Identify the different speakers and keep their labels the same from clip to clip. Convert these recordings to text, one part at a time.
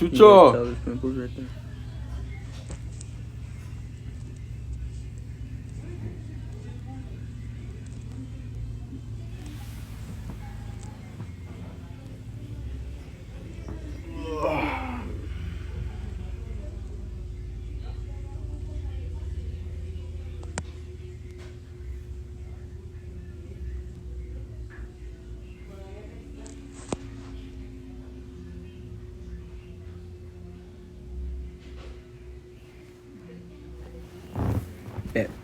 Speaker 1: You can just
Speaker 2: Chucho.
Speaker 1: tell his pimples right there.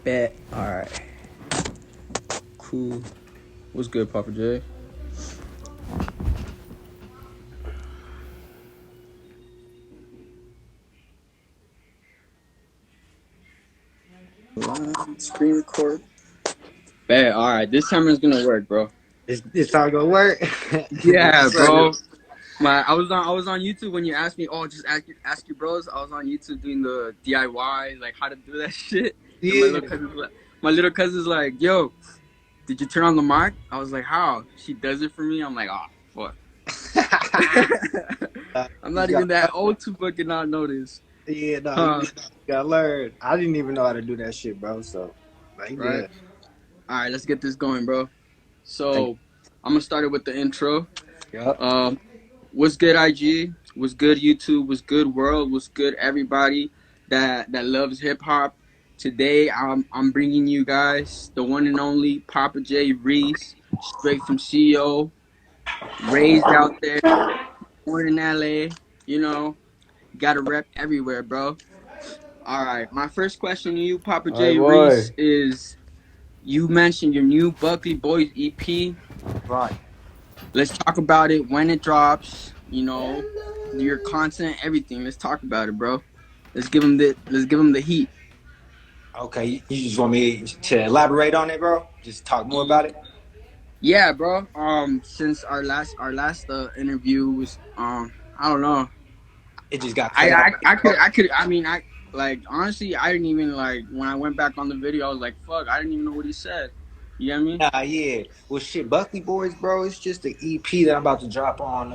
Speaker 1: Bet. All right. Cool. What's good, Papa J? Screen record. Bet. All right. This timer's gonna work, bro.
Speaker 3: It's not gonna work.
Speaker 2: Yeah,
Speaker 3: Right.
Speaker 2: bro. I was on YouTube when you asked me. Oh, just ask your bros. I was on YouTube doing the DIY, like how to do that shit. And
Speaker 3: Yeah.
Speaker 2: my little cousin's like, yo, did you turn on the mic? I was like, how? She does it for me. I'm like, oh, fuck. I'm
Speaker 3: You
Speaker 2: not
Speaker 3: got
Speaker 2: even that old to fucking not notice.
Speaker 3: yeah, no, you
Speaker 2: Huh?
Speaker 3: just gotta learn. I didn't even know how to do that shit, bro. So like
Speaker 2: Right.
Speaker 3: good.
Speaker 2: All right, let's get this going, bro.
Speaker 3: Thank
Speaker 2: So I'm gonna start it with the intro.
Speaker 3: you. Yup.
Speaker 2: Um, what's good, IG? What's good, YouTube? What's good, world? What's good, everybody that loves hip hop? Today, I'm bringing you guys the one and only Papa J Reese, straight from CO, raised out there, born in LA. You know, got to rep everywhere, bro. All right, my first question to you, Papa
Speaker 1: All right,
Speaker 2: J
Speaker 1: boy.
Speaker 2: Reese, is you mentioned your new Buckley Boys EP.
Speaker 3: Right.
Speaker 2: Let's talk about it when it drops. You know, your content, everything. Let's talk about it, bro. Let's give them the heat.
Speaker 3: Okay, you just want me to elaborate on it, bro? Just talk more about it?
Speaker 2: Yeah, bro. Since our last interview was I don't know.
Speaker 3: It just got cut out.
Speaker 2: I could I mean I like honestly I didn't even like when I went back on the video I was like fuck I didn't even know what he said. You get me?
Speaker 3: Nah, yeah. Well, shit, Buckley Boys, bro. It's just the EP that I'm about to drop on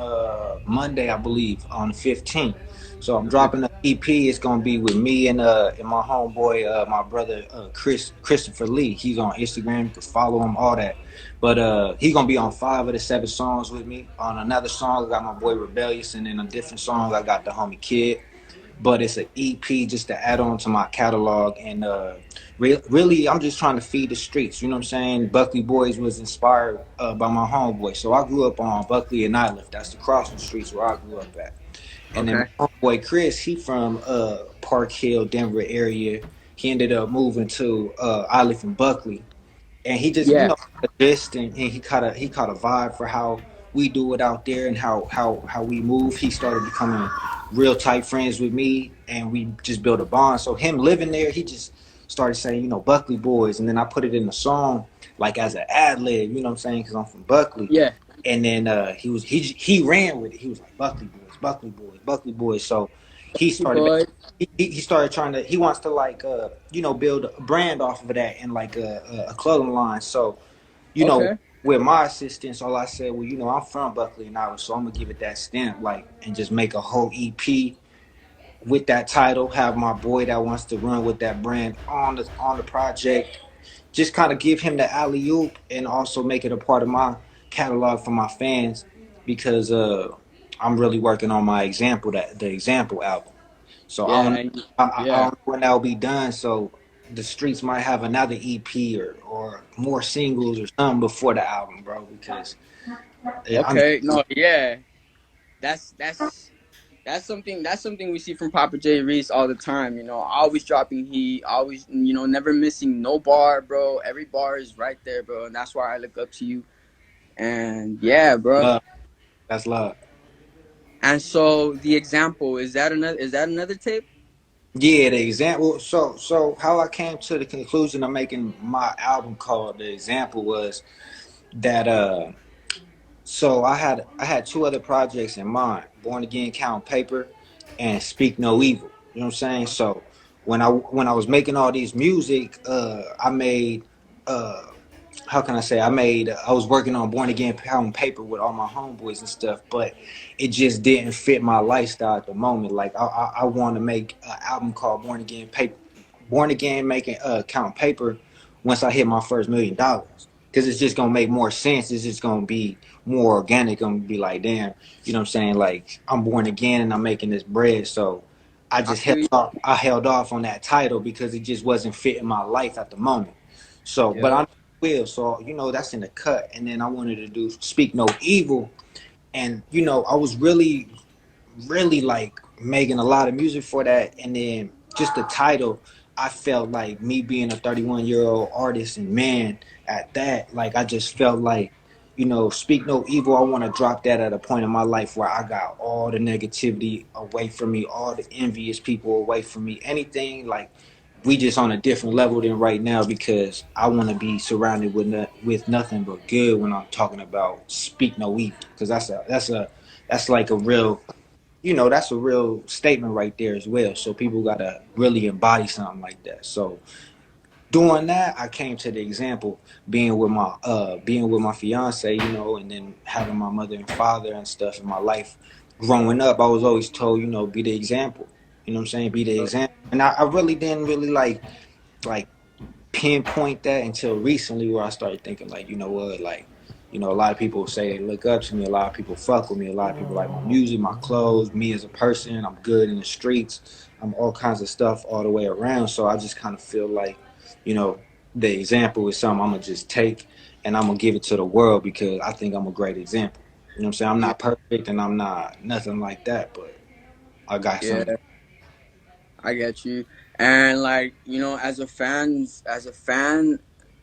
Speaker 3: Monday, I believe, on the 15th. So I'm
Speaker 2: Okay.
Speaker 3: dropping the EP. It's gonna be with me and my homeboy, my brother Christopher Lee. He's on Instagram. You can follow him, all that. But he's gonna be on 5 of the 7 songs with me. On another song, I got my boy Rebellious, and then a different song, I got the homie Kid. But it's an EP just to add on to my catalog. And really, I'm just trying to feed the streets. You know what I'm saying? Buckley Boys was inspired by my homeboy. So I grew up on Buckley and Island. That's the crossing streets where I grew up at. And then
Speaker 2: Okay.
Speaker 3: my homeboy Chris, he from Park Hill, Denver area. He ended up moving to I live in Buckley, and he just
Speaker 2: Yeah.
Speaker 3: just and he caught a vibe for how we do it out there and how we move. He started becoming real tight friends with me, and we just built a bond. So him living there, he just started saying, Buckley Boys, and then I put it in the song like as an ad lib. You know what I'm saying? Because I'm from Buckley.
Speaker 2: Yeah.
Speaker 3: And then he ran with it. He was like Buckley Boys, Buckley Boys, Buckley Boys. So he started
Speaker 2: Boy.
Speaker 3: he started trying to he wants to like build a brand off of that and like a clothing line. So you know
Speaker 2: Okay.
Speaker 3: with my assistance, all I said, well, I'm from Buckley and Iowa, so I'm gonna give it that stamp, like, and just make a whole EP with that title. Have my boy that wants to run with that brand on the project. Just kind of give him the alley oop and also make it a part of my catalog for my fans because I'm really working on my the example album. So I
Speaker 2: Yeah.
Speaker 3: don't
Speaker 2: And,
Speaker 3: I
Speaker 2: yeah.
Speaker 3: don't know when that'll be done. So the streets might have another EP or more singles or something before the album, bro. Because yeah, I'm
Speaker 2: Okay. No. Yeah. That's that's that's something we see from Papa J Reese all the time. You know, always dropping heat, always never missing no bar, bro. Every bar is right there, bro, and that's why I look up to you. And yeah, bro.
Speaker 3: love. That's love.
Speaker 2: And so the example is that another tape?
Speaker 3: Yeah, the example. So how I came to the conclusion of making my album called The Example was that so I had 2 other projects in mind: Born Again, Count Paper, and Speak No Evil. You know what I'm saying? So when I was making all these music, I made uh how can I say, I was working on Born Again pound paper with all my homeboys and stuff, but it just didn't fit my lifestyle at the moment. Like I want to make an album called Born Again Paper, Born Again making count paper once I hit my first $1,000,000, because it's just gonna make more sense. It's just gonna be more organic. I'm gonna be like, damn, you know what I'm saying? Like I'm born again and I'm making this bread, so I
Speaker 2: I
Speaker 3: just
Speaker 2: feel you.
Speaker 3: held off on that title because it just wasn't fitting my life at the moment. So, but
Speaker 2: Yep.
Speaker 3: I will. So, that's in the cut. And then I wanted to do Speak No Evil. And, I was really, really like making a lot of music for that. And then just the title, I felt like me being a 31-year-old artist and man at that, like I just felt like, Speak No Evil. I want to drop that at a point in my life where I got all the negativity away from me, all the envious people away from me, anything like we just on a different level than right now, because I want to be surrounded with nothing but good when I'm talking about Speak No Evil, because that's like a real, that's a real statement right there as well. So people gotta really embody something like that. So doing that, I came to the example being with my fiance, and then having my mother and father and stuff in my life. Growing up, I was always told, be the example. You know what I'm saying? Be the example. And I really didn't really like pinpoint that until recently, where I started thinking like, you know what, like, a lot of people say they look up to me, a lot of people fuck with me, a lot of people like my music, my clothes, me as a person. I'm good in the streets, I'm all kinds of stuff all the way around. So I just kind of feel like, you know the example is something I'm gonna just take and I'm gonna give it to the world, because I think I'm a great example. You know what I'm saying? I'm
Speaker 2: Yeah.
Speaker 3: not perfect and I'm not nothing like that, but I got something.
Speaker 2: Yeah. I get you. And like, as a fan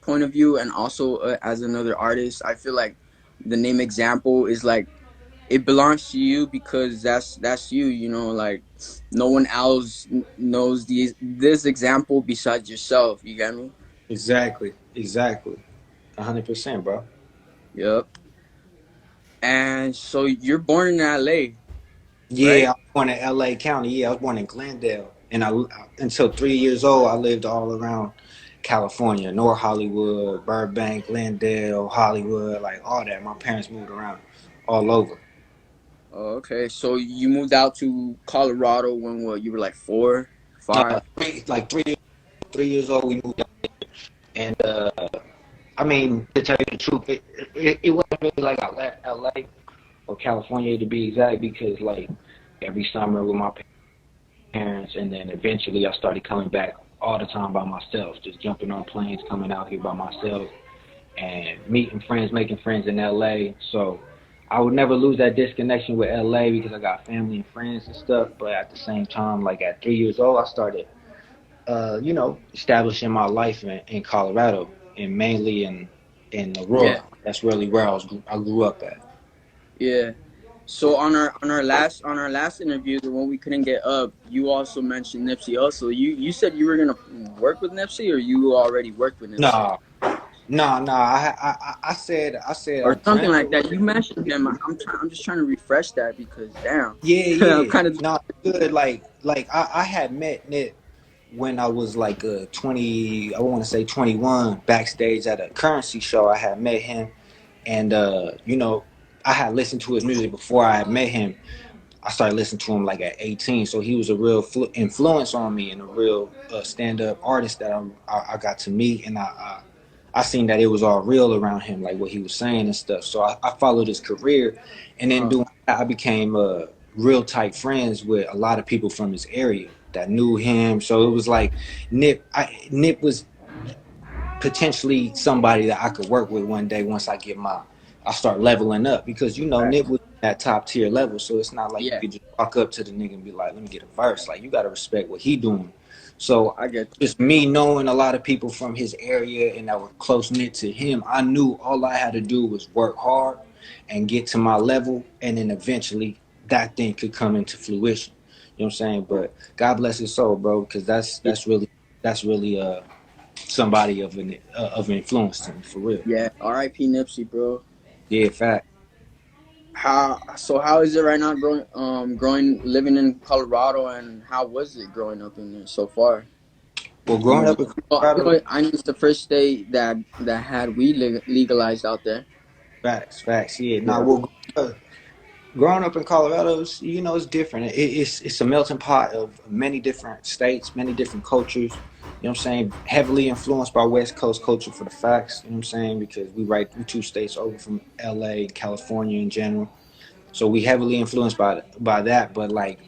Speaker 2: point of view, and also as another artist, I feel like the name example is like it belongs to you because that's you. Like no one else knows this example besides yourself. You get me?
Speaker 3: Exactly, 100%, bro.
Speaker 2: Yep. And so you're born in LA,
Speaker 3: Yeah, I
Speaker 2: right?
Speaker 3: was born in LA County. Yeah, I was born in Glendale, and I until 3 years old, I lived all around California, North Hollywood, Burbank, Glendale, Hollywood, like all that. My parents moved around all over.
Speaker 2: Oh, okay. So you moved out to Colorado when what? You were like four, five.
Speaker 3: Like 3 years old, we moved out, and I mean, to tell you the truth, it wasn't really like I left LA or California to be exact, because like every summer with my parents, and then eventually I started coming back all the time by myself, just jumping on planes, coming out here by myself, and meeting friends, making friends in LA. So I would never lose that disconnection with LA, because I got family and friends and stuff. But at the same time, like at 3 years old, I started, establishing my life in Colorado, and mainly in
Speaker 2: Yeah.
Speaker 3: Aurora. That's really where I grew up at.
Speaker 2: Yeah. So on our last interview, the one we couldn't get up, you also mentioned Nipsey. Also, you said you were gonna work with Nipsey, or you already worked with Nipsey,
Speaker 3: No, no. I
Speaker 2: or something
Speaker 3: dreamt
Speaker 2: like
Speaker 3: of
Speaker 2: that. You
Speaker 3: working.
Speaker 2: mentioned him. I'm just trying to refresh that because damn,
Speaker 3: Yeah,
Speaker 2: I'm
Speaker 3: yeah.
Speaker 2: kind of
Speaker 3: No, it's good. Like I had met Nip when I was like 20, I want to say 21, backstage at a Currency show. I had met him, and I had listened to his music before I had met him. I started listening to him like at 18, so he was a real influence on me, and a real stand-up artist that I got to meet, and I seen that it was all real around him, like what he was saying and stuff. So I followed his career, and then
Speaker 2: uh,
Speaker 3: doing that, I became real tight friends with a lot of people from his area that knew him. So it was like Nip was potentially somebody that I could work with one day once I start leveling up, because Nip was at top tier level, so it's not like you
Speaker 2: yeah,
Speaker 3: could just walk up to the nigga and be like, let me get a verse. Like, you got to respect what he doing. So
Speaker 2: I get you.
Speaker 3: just me knowing a lot of people from his area and that were close knit to him, I knew all I had to do was work hard and get to my level, and then eventually that thing could come into fruition. You know what I'm saying? But God bless his soul, bro, because
Speaker 2: Yeah,
Speaker 3: that's really somebody of influence to me, for real.
Speaker 2: yeah. R.I.P. Nipsey, bro.
Speaker 3: Yeah, fact.
Speaker 2: How is it right now growing living in Colorado, and how was it growing up in there so far?
Speaker 3: Well, growing up in
Speaker 2: Well,
Speaker 3: Colorado,
Speaker 2: I know it's the first state that had weed legalized out there.
Speaker 3: facts, yeah. Now,
Speaker 2: Yeah.
Speaker 3: well, growing up in Colorado, you know, it's different. It's a melting pot of many different states, many different cultures. You know what I'm saying? Heavily influenced by West Coast culture for the facts. You know what I'm saying? Because we 2 states over from LA, California in general. So we heavily influenced by that. But like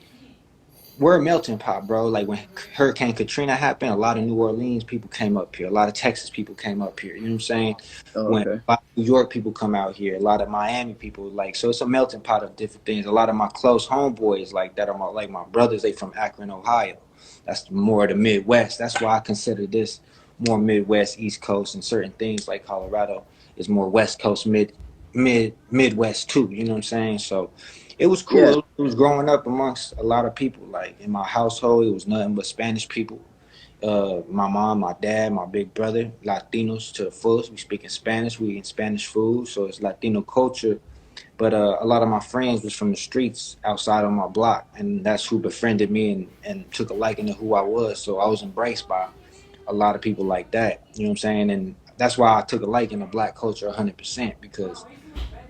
Speaker 3: we're a melting pot, bro. Like when Hurricane Katrina happened, a lot of New Orleans people came up here. A lot of Texas people came up here. You know what I'm saying?
Speaker 2: Oh,
Speaker 3: When
Speaker 2: okay.
Speaker 3: a lot of New York people come out here, a lot of Miami people, like so it's a melting pot of different things. A lot of my close homeboys, like that are my brothers, they from Akron, Ohio. That's more of the Midwest. That's why I consider this more Midwest, East Coast, and certain things like Colorado is more West Coast, Midwest too. You know what I'm saying? So it was
Speaker 2: Yeah.
Speaker 3: cool. It was growing up amongst a lot of people. Like in my household, it was nothing but Spanish people. My mom, my dad, my big brother, Latinos to the fullest. We speak in Spanish. We eat Spanish food, so it's Latino culture. But a lot of my friends was from the streets outside of my block, and that's who befriended me and took a liking to who I was. So I was embraced by a lot of people like that. You know what I'm saying? And that's why I took a liking to black culture 100% because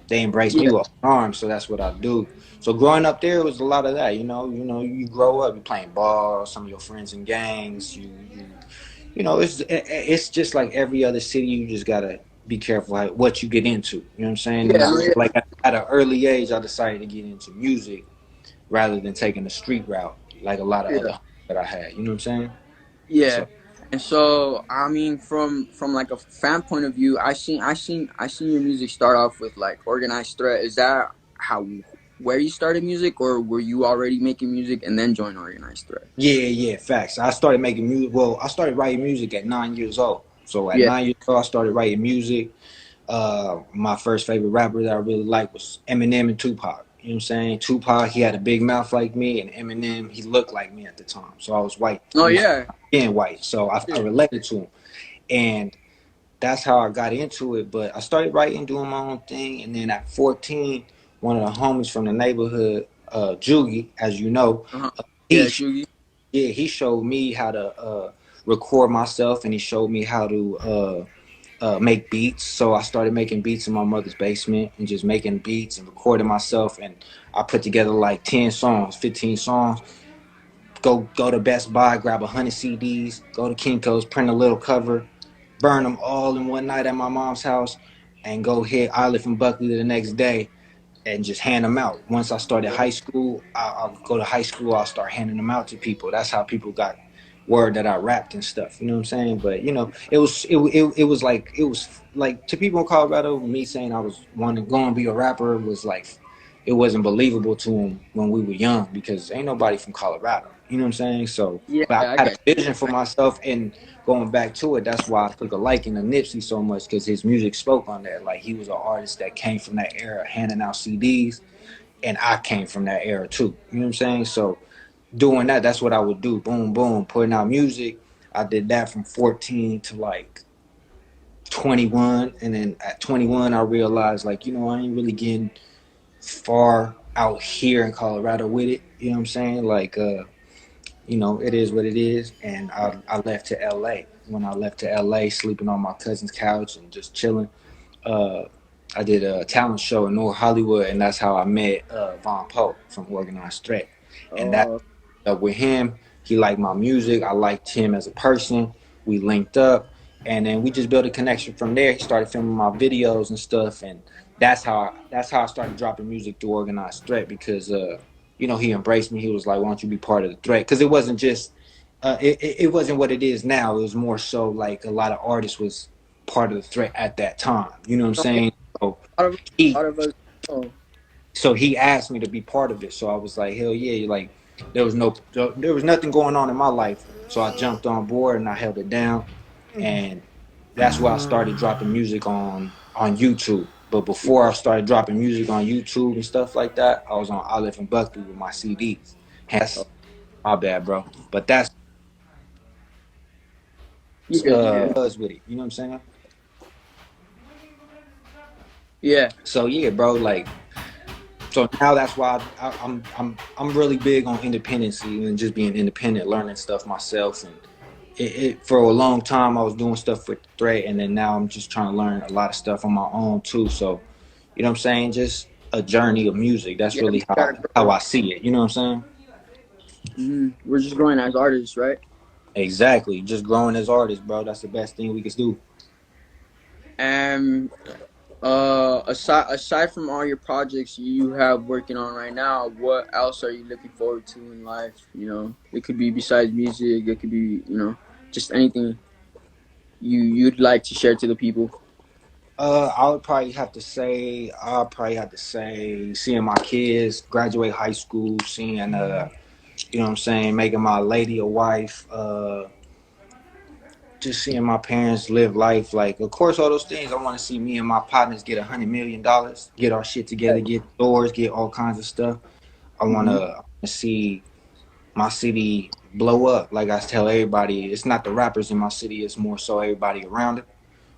Speaker 3: they embraced me
Speaker 2: Yeah.
Speaker 3: with arms, so that's what I do. So growing up there was a lot of that, you grow up, you playing ball, some of your friends in gangs, it's just like every other city. You just gotta be careful what you get into. You know what I'm saying? And
Speaker 2: Yeah.
Speaker 3: I
Speaker 2: No,
Speaker 3: feel
Speaker 2: yeah.
Speaker 3: like at an early age, I decided to get into music rather than taking the street route, like a lot of
Speaker 2: Yeah.
Speaker 3: other that I had. You know what I'm saying?
Speaker 2: Yeah.
Speaker 3: So
Speaker 2: And so, I mean, from like a fan point of view, I seen your music start off with like Organized Threat. Is that how where you started music, or were you already making music and then joined Organized Threat?
Speaker 3: yeah, facts. I started making music. Well, I started writing music at 9 years old. So at
Speaker 2: Yeah.
Speaker 3: 9 years old, I started writing music. My first favorite rapper that I really liked was Eminem and Tupac. You know what I'm saying? Tupac, he had a big mouth like me, and Eminem, he looked like me at the time. So I was white.
Speaker 2: Oh
Speaker 3: You know,
Speaker 2: yeah.
Speaker 3: being white. So I
Speaker 2: Yeah.
Speaker 3: related to him. And that's how I got into it. But I started writing, doing my own thing. And then at 14, one of the homies from the neighborhood, Jugi, as you know,
Speaker 2: Uh huh. Yeah,
Speaker 3: he
Speaker 2: Shugi.
Speaker 3: yeah, he showed me how to record myself, and he showed me how to make beats. So I started making beats in my mother's basement and just making beats and recording myself. And I put together like 10 songs, 15 songs. Go to Best Buy, grab 100 CDs, go to Kinko's, print a little cover, burn them all in one night at my mom's house, and go hit Olive and Buckley the next day and just hand them out. Once I started high school, I'll go to high school, I'll start handing them out to people. That's how people got word that I rapped and stuff. You know what I'm saying? But it was like to people in Colorado, me saying I was wanting going to be a rapper was like it wasn't believable to them when we were young because ain't nobody from Colorado. You know what I'm saying? So,
Speaker 2: Yeah,
Speaker 3: but
Speaker 2: I
Speaker 3: I had
Speaker 2: get
Speaker 3: a vision for myself, and going back to it, that's why I took a liking to Nipsey so much because his music spoke on that. Like he was an artist that came from that era, handing out CDs, and I came from that era too. You know what I'm saying? So doing that, that's what I would do. Boom, boom, putting out music. I did that from 14 to like 21, and then at 21, I realized like I ain't really getting far out here in Colorado with it. You know what I'm saying? Like it is what it is. And I left to LA. When I left to LA, sleeping on my cousin's couch and just chilling, uh, I did a talent show in North Hollywood, and that's how I met Von Poe from Organized Threat. And that
Speaker 2: Oh,
Speaker 3: with him, he liked my music. I liked him as a person. We linked up, and then we just built a connection from there. He started filming my videos and stuff, and that's how I started dropping music through Organized Threat because he embraced me. He was like, "Why don't you be part of the threat?" Because it wasn't just it wasn't what it is now. It was more so like a lot of artists was part of the threat at that time. You know what I'm
Speaker 2: no, yeah.
Speaker 3: saying? So
Speaker 2: A lot of a
Speaker 3: he
Speaker 2: lot of us. Oh,
Speaker 3: so he asked me to be part of it. So I was like, hell yeah! Like there was nothing going on in my life. So I jumped on board and I held it down, and that's where I started dropping music on YouTube. But before I started dropping music on YouTube and stuff like that, I was on Olive and Buckley with my CDs.
Speaker 2: oh,
Speaker 3: That's my bad, bro. But that's
Speaker 2: you good? You good?
Speaker 3: was with it. You know what I'm saying?
Speaker 2: Yeah.
Speaker 3: So yeah, bro. Like so now that's why I'm really big on independency and just being independent, learning stuff myself, and for a long time I was doing stuff with the threat, and then now I'm just trying to learn a lot of stuff on my own too. So, you know what I'm saying? Just a journey of music. That's
Speaker 2: Yeah, we
Speaker 3: really
Speaker 2: gotta
Speaker 3: how
Speaker 2: grow.
Speaker 3: I see it. You know what I'm saying?
Speaker 2: We're just growing as artists, right?
Speaker 3: Exactly. Just growing as artists, bro. That's the best thing we can do.
Speaker 2: And aside from all your projects you have working on right now, what else are you looking forward to in life? You know, it could be besides music. It could be, you know, just anything you'd like to share to the people.
Speaker 3: I'll probably have to say seeing my kids graduate high school, seeing you know what I'm saying, making my lady a wife, just seeing my parents live life. Like, of course, all those things. I want to see me and my partners get $100 million, get our shit together, get stores, get all kinds of stuff. I want
Speaker 2: Mm-hmm.
Speaker 3: to see my city blow up. Like I tell everybody, it's not the rappers in my city; it's more so everybody around it.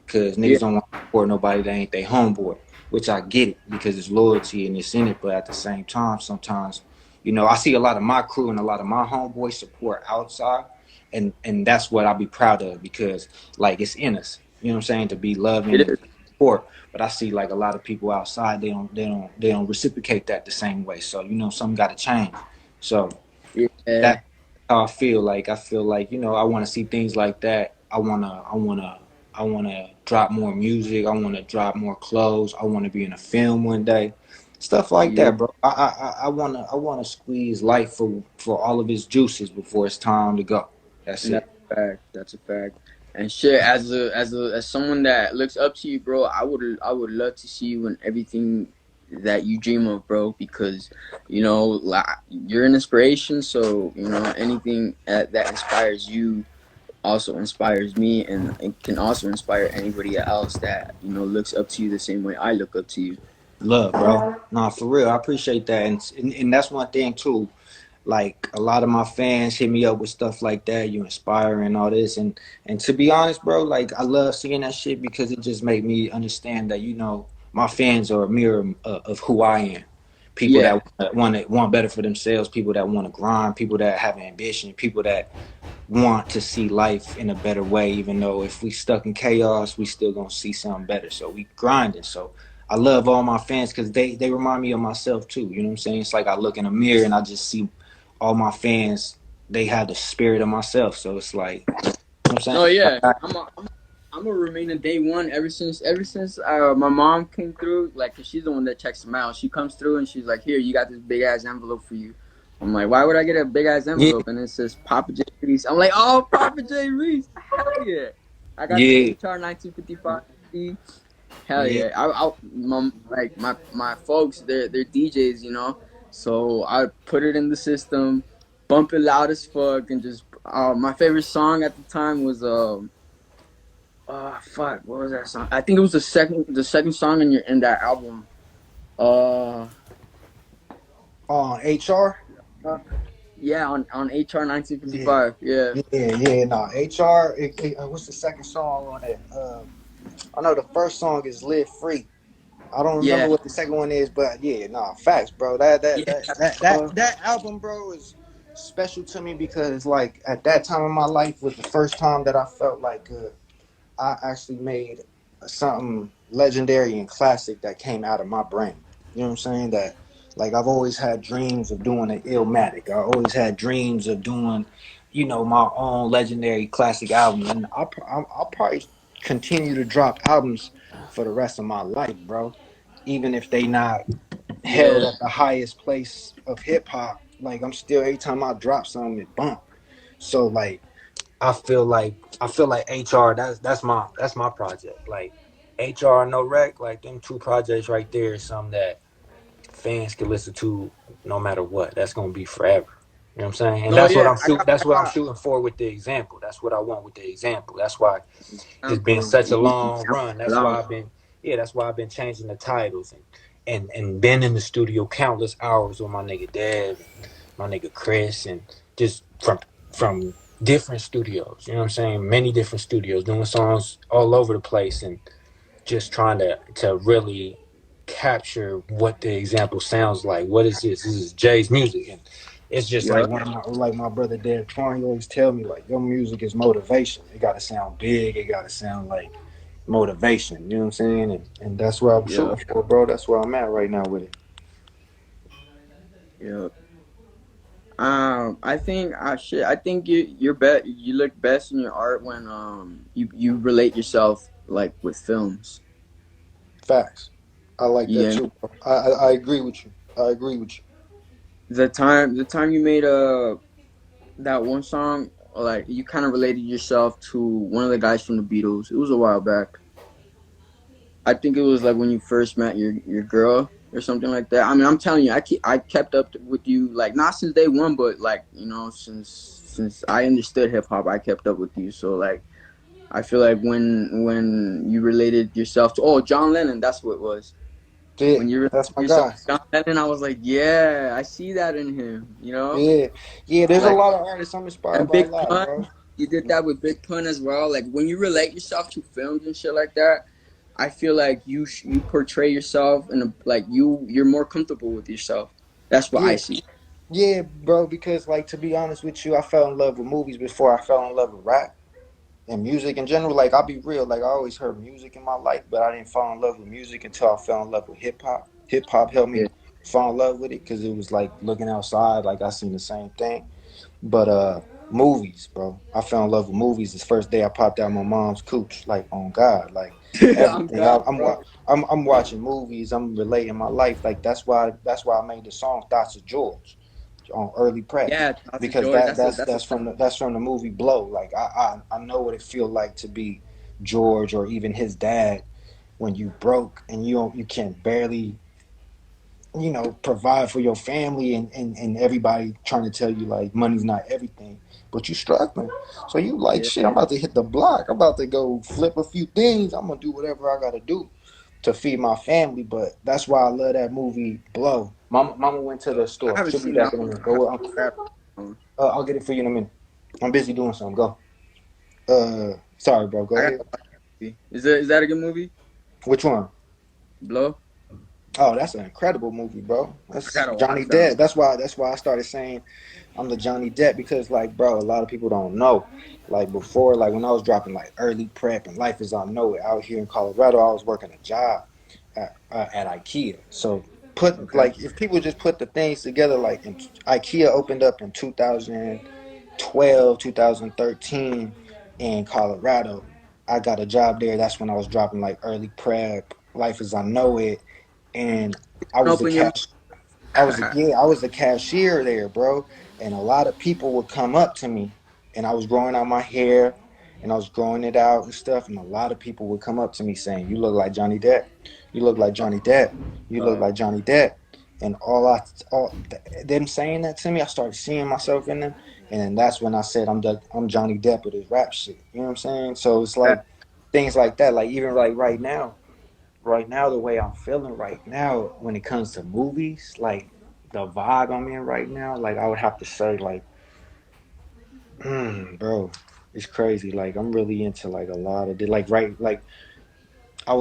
Speaker 3: Cause
Speaker 2: Yeah,
Speaker 3: niggas don't want to support nobody that ain't their homeboy, which I get it because it's loyalty and it's in it. But at the same time, sometimes, you know, I see a lot of my crew and a lot of my homeboys support outside, and that's what I'll be proud of because like it's in us. You know what I'm saying? To be loving
Speaker 2: it
Speaker 3: and
Speaker 2: is.
Speaker 3: support. But I see like a lot of people outside, they don't reciprocate that the same way. So you know, something got to change. So
Speaker 2: Yeah,
Speaker 3: that's how I feel. Like I feel like, you know, I want to see things like that. I wanna drop more music. I wanna drop more clothes. I wanna be in a film one day, stuff like
Speaker 2: yeah.
Speaker 3: that, bro. I wanna squeeze life for all of its juices before it's time to go. That's
Speaker 2: And that's
Speaker 3: it.
Speaker 2: a fact. That's a fact. And shit, as someone that looks up to you, bro, I would love to see you in everything that you dream of, bro. Because you know, you're an inspiration. So you know, anything that inspires you also inspires me, and it can also inspire anybody else that you know looks up to you the same way I look up to you.
Speaker 3: Love, bro. Nah, for real, I appreciate that, and that's one thing too. Like a lot of my fans hit me up with stuff like that. You inspire and all this, and to be honest, bro, like I love seeing that shit because it just made me understand that, you know, my fans are a mirror of who I am. People
Speaker 2: Yeah,
Speaker 3: that want better for themselves, people that want to grind, people that have ambition, people that want to see life in a better way. Even though if we stuck in chaos, we still gonna see something better. So we grinding. So I love all my fans because they remind me of myself too. You know what I'm saying? It's like I look in a mirror and I just see all my fans. They have the spirit of myself. So it's like, you know what I'm saying?
Speaker 2: no, yeah,
Speaker 3: Like,
Speaker 2: I'm a remain a day one ever since my mom came through. Like, 'cause she's the one that checks them out. She comes through and she's like, "Here, you got this big ass envelope for you." I'm like, "Why would I get a big ass
Speaker 3: yeah,
Speaker 2: envelope?" And it says Papa J Reese. I'm like, "Oh, Papa J Reese, hell yeah!" I got the
Speaker 3: yeah,
Speaker 2: HR 1955. Hell
Speaker 3: yeah.
Speaker 2: yeah! My folks, they're DJs, you know. So I put it in the system, bump it loud as fuck, and just my favorite song at the time was oh fuck, what was that song? I think it was the second song in that album. Uh,
Speaker 3: HR.
Speaker 2: uh yeah, on HR
Speaker 3: Yeah,
Speaker 2: 1955. Yeah,
Speaker 3: yeah. No, HR. What's the second song on it? I know the first song is "Live Free." I don't remember
Speaker 2: yeah,
Speaker 3: what the second one is, but yeah, nah, facts, bro. That that
Speaker 2: yeah.
Speaker 3: that that that, that album, bro, is special to me because like at that time in my life was the first time that I felt like I actually made something legendary and classic that came out of my brain. You know what I'm saying? That like I've always had dreams of doing an Illmatic. I always had dreams of doing, you know, my own legendary classic album, and I'll probably continue to drop albums for the rest of my life, bro. Even if they not held
Speaker 2: Yeah.
Speaker 3: at the highest place of hip hop, like I'm still every time I drop something, it bump. So like I feel like HR. That's my project. Like HR No Rec. Like them two projects right there is something that fans can listen to no matter what. That's gonna be forever. You know what I'm saying? And
Speaker 2: No,
Speaker 3: that's what
Speaker 2: yeah.
Speaker 3: I'm shooting. That's what I'm shooting for with the example. That's what I want with the example. That's why it's been
Speaker 2: Example.
Speaker 3: such a
Speaker 2: You need to
Speaker 3: long run. That's why I've been yeah. That's why I've been changing the titles and been in the studio countless hours with my nigga Dev, and my nigga Chris, and just from different studios. You know what I'm saying? Many different studios, doing songs all over the place, and just trying to really capture what the example sounds like. What is this? This is Jay's music, and It's just
Speaker 2: Yeah.
Speaker 3: like like my brother Derek Twan, he always tell me like your music is motivation. It gotta sound big, it gotta sound like motivation. You know what I'm saying? And that's what I'm
Speaker 2: Yeah.
Speaker 3: shooting for, bro. That's where I'm at right now with it.
Speaker 2: Yeah. I think shit. I think you look best in your art when you relate yourself like with films.
Speaker 3: Facts. I like that
Speaker 2: Yeah.
Speaker 3: too. I agree with you. I agree with you.
Speaker 2: The time you made that one song, like you kind of related yourself to one of the guys from the Beatles. It was a while back. I think it was like when you first met your girl or something like that. I mean, I'm telling you, I kept up with you like not since day one, but like since I understood hip hop, I kept up with you. So like I feel like when you related yourself to John Lennon, that's what it was.
Speaker 3: Yeah,
Speaker 2: When you related
Speaker 3: that's my
Speaker 2: yourself
Speaker 3: guy.
Speaker 2: to John Lennon, I was like, yeah, I see that in him. You know,
Speaker 3: Yeah, yeah. There's a
Speaker 2: like
Speaker 3: lot of artists I'm inspired
Speaker 2: and
Speaker 3: by a
Speaker 2: Big
Speaker 3: lot,
Speaker 2: Pun,
Speaker 3: bro.
Speaker 2: you did that with Big Pun as well. Like when you relate yourself to films and shit like that, I feel like you portray yourself and like you're more comfortable with yourself. That's what I
Speaker 3: Yeah,
Speaker 2: see.
Speaker 3: yeah, bro. Because like to be honest with you, I fell in love with movies before I fell in love with rap and music in general. Like I'll be real, like I always heard music in my life, but I didn't fall in love with music until I fell in love with hip hop. Hip hop helped
Speaker 2: Yeah,
Speaker 3: me fall in love with it because it was like looking outside, like I seen the same thing. But movies, bro. I fell in love with movies the first day I popped out my mom's cooch. Like on God, like
Speaker 2: I'm
Speaker 3: everything.
Speaker 2: God, bro.
Speaker 3: I'm watching movies. I'm relating my life. Like that's why I made the song "Thoughts of George" on Early Prep
Speaker 2: Yeah, that's a
Speaker 3: because
Speaker 2: joy. That's a
Speaker 3: that's from the movie Blow. Like I know what it feel like to be George or even his dad when you broke and you can barely provide for your family and everybody trying to tell you like money's not everything, but you struggling. So you like
Speaker 2: yeah.
Speaker 3: shit, I'm about to hit the block. I'm about to go flip a few things. I'm gonna do whatever I gotta do to feed my family. But that's why I love that movie Blow. Mama went to the
Speaker 2: I
Speaker 3: store.
Speaker 2: haven't
Speaker 3: She'll be
Speaker 2: seen
Speaker 3: back
Speaker 2: that
Speaker 3: in a
Speaker 2: one.
Speaker 3: minute.
Speaker 2: I have
Speaker 3: Go.
Speaker 2: to grab that one.
Speaker 3: I'll get it for you in a minute. I'm busy doing something. Go. Sorry, bro. Go
Speaker 2: I gotta
Speaker 3: ahead.
Speaker 2: watch the movie. Is that a good movie?
Speaker 3: Which one?
Speaker 2: Blow.
Speaker 3: Oh, that's an incredible movie, bro.
Speaker 2: I
Speaker 3: That's
Speaker 2: gotta
Speaker 3: Johnny
Speaker 2: watch that
Speaker 3: Depp.
Speaker 2: one.
Speaker 3: That's why I started saying I'm the Johnny Depp because like, bro, a lot of people don't know. Like before, like when I was dropping like early prep and life as I know it out here in Colorado, I was working a job at IKEA. So put
Speaker 2: Okay.
Speaker 3: like if people just put the things together, like IKEA opened up in 2012, 2013 in Colorado. I got a job there. That's when I was dropping like early prep, life as I know it, and I was the
Speaker 2: Open your
Speaker 3: cash. I was the cashier there, bro. And a lot of people would come up to me, and I was growing out my hair, and I was growing it out and stuff. And a lot of people would come up to me saying, "You look like Johnny Depp. You look like Johnny Depp. You look
Speaker 2: uh,
Speaker 3: like Johnny Depp." And them saying that to me, I started seeing myself in them, and then that's when I said, I'm Johnny Depp with his rap shit." You know what I'm saying? So it's
Speaker 2: yeah.
Speaker 3: like things like that. Like even like right now, the way I'm feeling right now when it comes to movies, like the vibe I'm in right now, like I would have to say, like, bro, it's crazy. Like I'm really into like a lot of like like I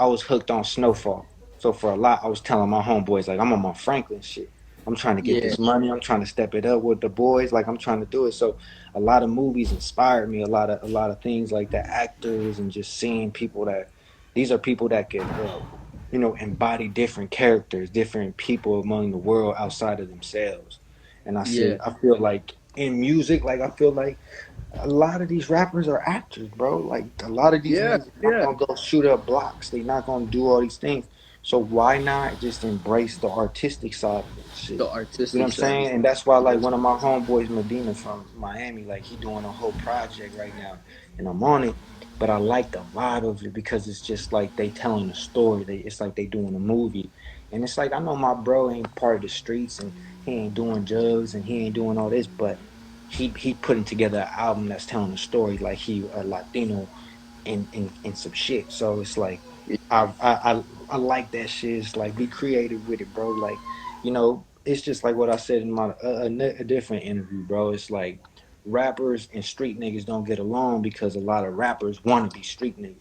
Speaker 3: was hooked on Snowfall. So for a lot, I was telling my homeboys like I'm on my Franklin shit. I'm trying to get
Speaker 2: Yeah.
Speaker 3: this money. I'm trying to step it up with the boys. Like I'm trying to do it. So a lot of movies inspired me. A lot of things like the actors and just seeing people that these are people that could embody different characters, different people among the world outside of themselves. And
Speaker 2: Yeah.
Speaker 3: I feel like in music, like I feel like a lot of these rappers are actors, bro. Like a lot of these
Speaker 2: Yeah.
Speaker 3: niggas are not
Speaker 2: Yeah.
Speaker 3: gonna go shoot up blocks. They not gonna do all these things. So why not just embrace the artistic side of that shit?
Speaker 2: The
Speaker 3: You know what
Speaker 2: artistic
Speaker 3: I'm
Speaker 2: side.
Speaker 3: saying? And that's why like
Speaker 2: Yes.
Speaker 3: one of my homeboys, Medina from Miami, like he doing a whole project right now, and I'm on it. But I like the vibe of it because it's just like they telling a story. It's like they doing a movie, and it's like I know my bro ain't part of the streets and he ain't doing drugs and he ain't doing all this, but he putting together an album that's telling a story like he a Latino in some shit. So it's like
Speaker 2: Yeah.
Speaker 3: I like that shit. It's like be creative with it, bro. Like it's just like what I said in my a different interview, bro. It's like rappers and street niggas don't get along because a lot of rappers want to be street niggas.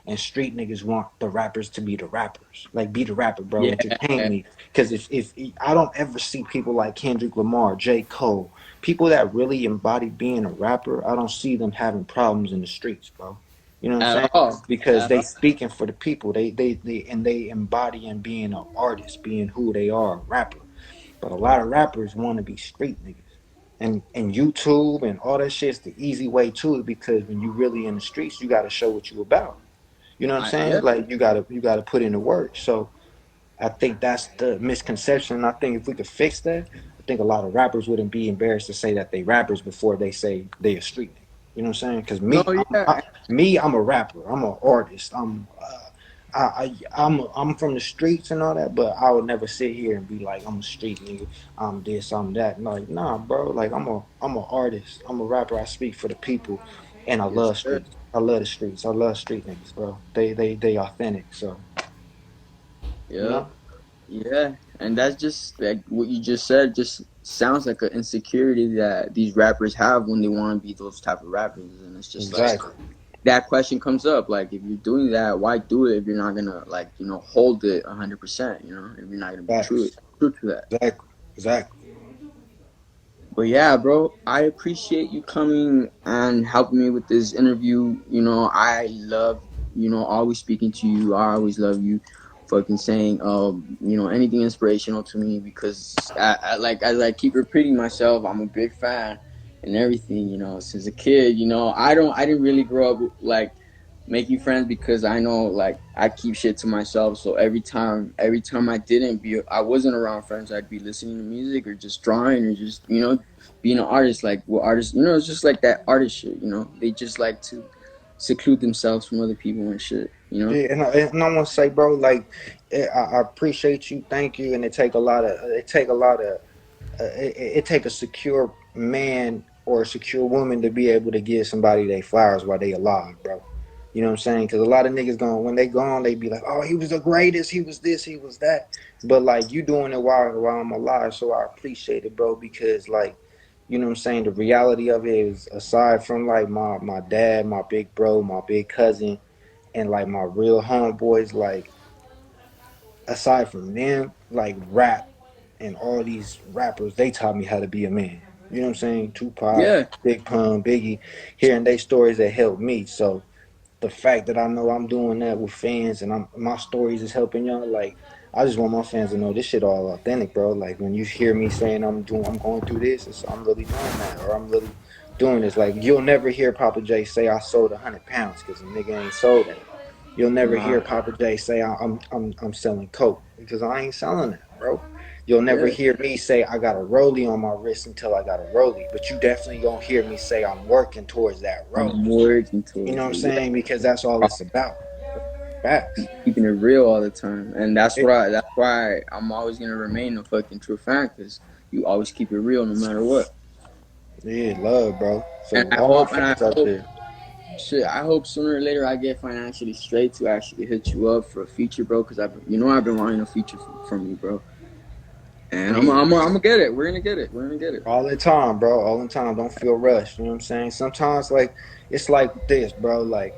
Speaker 3: and street niggas want the rappers to be the rappers. Like, be the rapper, bro.
Speaker 2: Yeah.
Speaker 3: Entertain me. Because if I don't ever see people like Kendrick Lamar, J. Cole, people that really embody being a rapper, I don't see them having problems in the streets, bro. You know what I'm
Speaker 2: At
Speaker 3: saying?
Speaker 2: all.
Speaker 3: Because
Speaker 2: At
Speaker 3: they
Speaker 2: all.
Speaker 3: speaking for the people. They and they embodying being an artist, being who they are, a rapper. But a lot of rappers want to be street niggas. And YouTube and all that shit's the easy way to it, because when you really in the streets, you gotta show what you about. You know what I'm
Speaker 2: Yeah.
Speaker 3: saying? Like, you gotta put in the work. So I think that's the misconception. I think if we could fix that, I think a lot of rappers wouldn't be embarrassed to say that they rappers before they say they a street nigga. You know what I'm saying? Because
Speaker 2: No,
Speaker 3: me,
Speaker 2: yeah.
Speaker 3: I'm a rapper. I'm an artist. I'm from the streets and all that, but I would never sit here and be like, I'm a street nigga. I'm this, I'm that. Like, nah, bro. Like, I'm an artist. I'm a rapper. I speak for the people, and I
Speaker 2: Yes,
Speaker 3: love
Speaker 2: sir.
Speaker 3: streets. I love the streets. I love street niggas, bro. They authentic. So you
Speaker 2: Yep.
Speaker 3: know.
Speaker 2: Yeah. And that's just like what you just said, just sounds like an insecurity that these rappers have when they want to be those type of rappers. And it's just like
Speaker 3: Exactly.
Speaker 2: that question comes up. Like, if you're doing that, why do it if you're not gonna, like, hold it 100%? If you're not gonna be
Speaker 3: Facts.
Speaker 2: true to that.
Speaker 3: Exactly. Exactly.
Speaker 2: But yeah, bro, I appreciate you coming and helping me with this interview. I love, always speaking to you. I always love you fucking saying, anything inspirational to me, because like, as I keep repeating myself, I'm a big fan and everything, since a kid. I didn't really grow up like making friends, because I know, like, I keep shit to myself. So every time I wasn't around friends, I'd be listening to music or just drawing or just being an artist. Like, what artists, it's just like that artist shit. They just like to seclude themselves from other people and shit.
Speaker 3: Yeah, and I want to say, bro, like, I appreciate you. Thank you. And it take a secure man or a secure woman to be able to give somebody their flowers while they alive, bro. You know what I'm saying? Because a lot of niggas going, when they gone, they be like, oh, he was the greatest, he was this, he was that. But like, you doing it while I'm alive, so I appreciate it, bro. Because, like, you know what I'm saying, the reality of it is, aside from like my dad, my big bro, my big cousin, and like my real homeboys, like, aside from them, like, rap and all these rappers, they taught me how to be a man. You know what I'm saying? Tupac,
Speaker 2: Yeah,
Speaker 3: Big Pun, Biggie, hearing their stories that helped me. So the fact that I know I'm doing that with fans, and my stories is helping y'all, like, I just want my fans to know this shit all authentic, bro. Like, when you hear me saying I'm going through this, I'm really doing that, or I'm really doing this. Like, you'll never hear Papa J say I sold 100 pounds, because the nigga ain't sold that. You'll never
Speaker 2: nah,
Speaker 3: hear Papa J say I'm selling coke, because I ain't selling that, bro. You'll never
Speaker 2: yeah,
Speaker 3: hear me say I got a rollie on my wrist until I got a rollie, but you definitely gonna hear me say I'm working towards that
Speaker 2: I'm
Speaker 3: rollie.
Speaker 2: working
Speaker 3: You know
Speaker 2: towards
Speaker 3: what I'm
Speaker 2: it.
Speaker 3: saying? Because that's all
Speaker 2: Yeah,
Speaker 3: it's about. Facts.
Speaker 2: keeping it real all the time, and that's
Speaker 3: It,
Speaker 2: why I'm always gonna remain a fucking true fan, because you always keep it real no matter what.
Speaker 3: yeah, love, bro.
Speaker 2: And
Speaker 3: So all my
Speaker 2: I
Speaker 3: fans out
Speaker 2: hope
Speaker 3: there.
Speaker 2: shit. I hope sooner or later I get financially straight to actually hit you up for a feature, bro. Because I've been wanting a feature from you, bro. And
Speaker 3: Yeah.
Speaker 2: I'm gonna get it. We're gonna get it. We're gonna get it.
Speaker 3: All the time, bro. All the time. Don't feel rushed. You know what I'm saying? Sometimes, like, it's like this, bro. Like,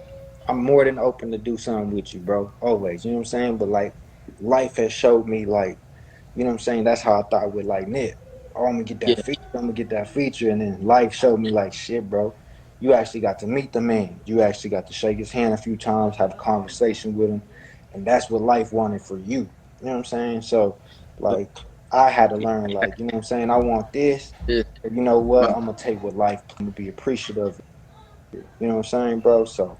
Speaker 3: I'm more than open to do something with you, bro. Always. You know what I'm saying? But like, life has showed me, like, you know what I'm saying? That's how I thought with like Nip. Oh, I'm gonna get that
Speaker 2: Yeah.
Speaker 3: feature. I'm gonna get that feature, and then life showed me, like, shit, bro. You actually got to meet the man. You actually got to shake his hand a few times, have a conversation with him, and that's what life wanted for you. You know what I'm saying? So, like, I had to learn, like, you know what I'm saying? I want this.
Speaker 2: Yeah.
Speaker 3: But you know what? I'm gonna take what life. I'm gonna be appreciative of it. You know what I'm saying, bro? So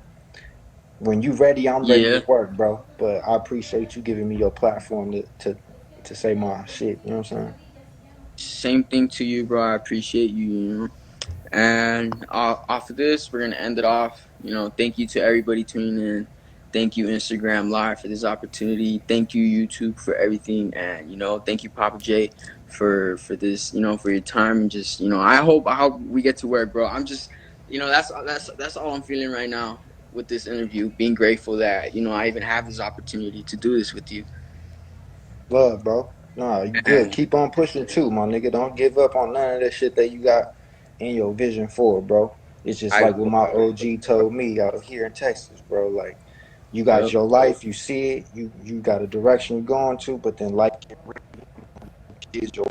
Speaker 3: when you ready, I'm ready to
Speaker 2: Yeah.
Speaker 3: work, bro. But I appreciate you giving me your platform to say my shit. You know what I'm saying?
Speaker 2: Same thing to you, bro. I appreciate you. And off of this, we're gonna end it off. Thank you to everybody tuning in. Thank you, Instagram Live, for this opportunity. Thank you, YouTube, for everything. And thank you, Papa J, for this. For your time. And just I hope we get to work, bro. I'm just that's all I'm feeling right now with this interview. Being grateful that I even have this opportunity to do this with you.
Speaker 3: Love, bro. Nah, you good.
Speaker 2: And
Speaker 3: Keep on pushing too, my nigga. Don't give up on none of that shit that you got in your vision for, bro. It's just
Speaker 2: I
Speaker 3: like what my OG told me out here in Texas, bro. Like, You got
Speaker 2: Yep,
Speaker 3: your life, you see it, you got a direction you're going to, but then life is your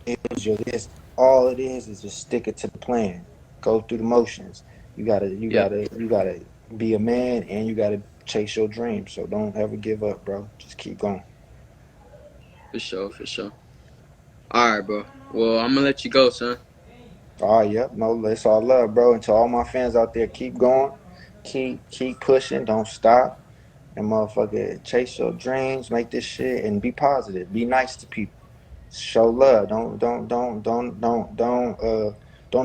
Speaker 3: bills, your this. All it is just stick it to the plan. Go through the motions.
Speaker 2: yep,
Speaker 3: You gotta be a man and you gotta chase your dreams. So don't ever give up, bro. Just keep going.
Speaker 2: for sure, for sure. All right, bro. Well, I'm gonna let you go, son.
Speaker 3: Oh, yep. No, it's all love, bro. And to all my fans out there, keep going. Keep pushing. Don't stop. And motherfucker, chase your dreams, make this shit and be positive. Be nice to people. Show love. Don't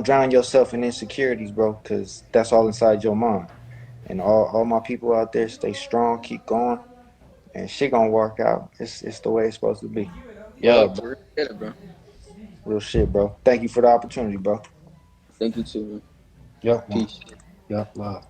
Speaker 3: drown yourself in insecurities, bro, because that's all inside your mind. And all my people out there, stay strong, keep going, and shit gonna work out. It's the way it's supposed to be.
Speaker 2: Yep,
Speaker 3: Love, bro.
Speaker 2: we're gonna get it, bro.
Speaker 3: Real shit, bro. Thank you for the opportunity, bro.
Speaker 2: Thank you too, man.
Speaker 3: Yup, man.
Speaker 2: Peace.
Speaker 3: Yup, love.